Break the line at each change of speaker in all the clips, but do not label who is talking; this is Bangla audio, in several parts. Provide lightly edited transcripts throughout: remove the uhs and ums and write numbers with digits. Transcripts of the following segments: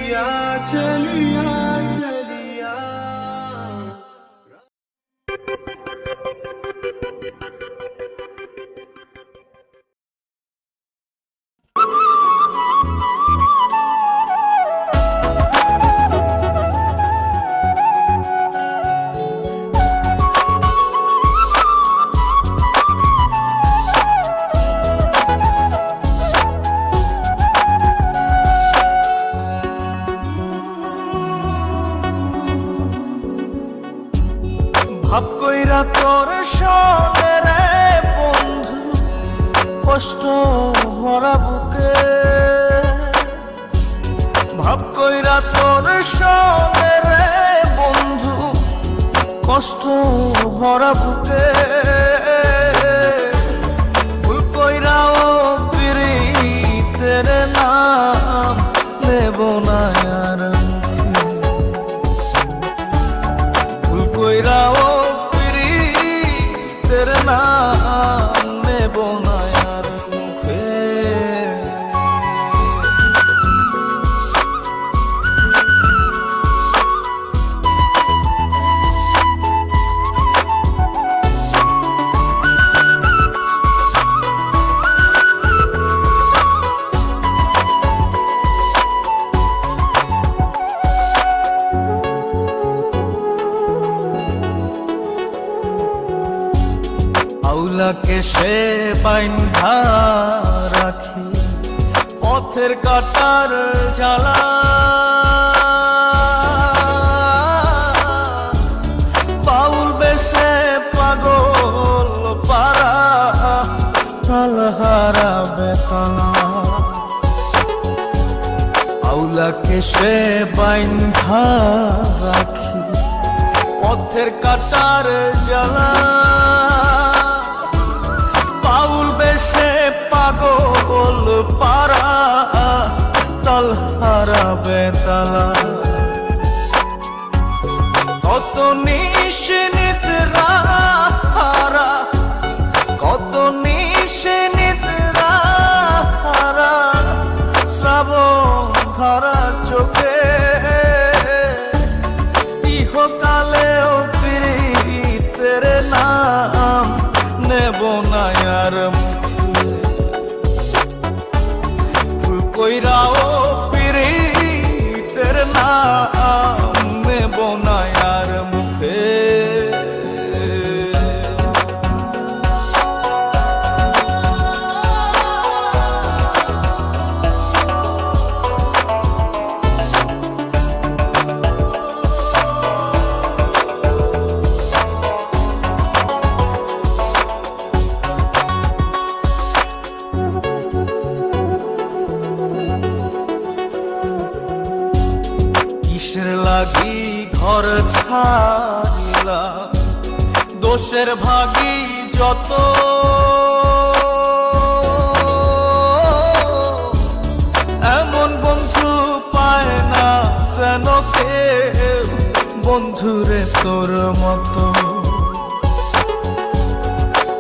चलिया चलिया चलिया। ভাব কইরা তোর সনে রে বন্ধু, কষ্ট ভরা বুকে। ভাব কইরা তোর সনে রে বন্ধু, কষ্ট ভরা বুকে। ভুল কইরাও পিরিতের নাম নেব না আর মুখে। ভুল কইরাও तेरे नाम ने बोना यार मुखे। আউলাকে সে বাইন্ধা রাখি পথের কাটার জ্বালা। বাউল বেশে পাগল পারা তালহারা বেতলা। আউলাকে সে বাইন্ধা রাখি পথের কাটার জ্বালা। বাউল বেশে পাগল পারা তালহারা বেতালা। কত নিশিনিদ্রা হারা, কত নিশিনিদ্রা হারা শ্রাবণ ধারা চোখে। ইহকালেও পিরিতের নাম নেব না আর মুখে। ভুল কইরাও পিরিতের নাম নেব না আর মুখে। কিসের লাগি ঘর ছাড়িলাম, দোষের ভাগী যত। এমন বন্ধু পায় না যেন কেউ, বন্ধুরে তোর মতো।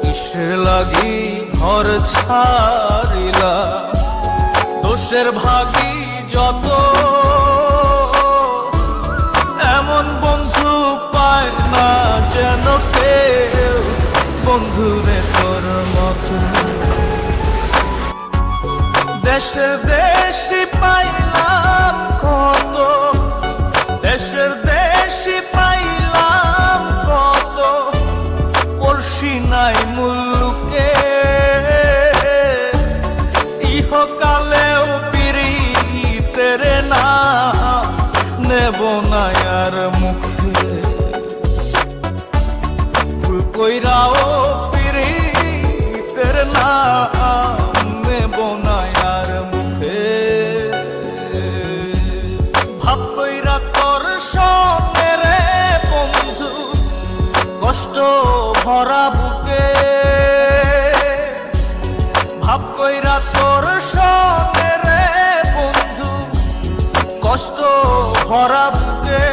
কিসের লাগি ঘর ছাড়িলাম, দোষের ভাগী যত। এমন বন্ধু পায় না যেন কেউ, বন্ধুরে তোর মতো। দেশের দেশি পাইলাম কত, দেশের দেশি পাইলাম কত। পড়শি নাই মুল্লুকে, ইহকালেও পিরিতের নাম নেব না আর মুখে। ভুল কইরাও পিরিতের নাম নেব না আর মুখে। ভাব কইরা তোর সনে রে বন্ধু, কষ্ট ভরা বুকে। ভাব কইরা তোর সনে রে বন্ধু, কষ্ট ভরা বুকে।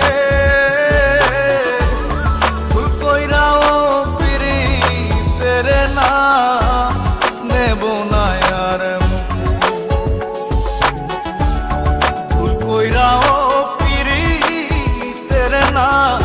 ভুল কইরাও পিরিতের নাম নেব না আর মুখে। ভুল কইরাও না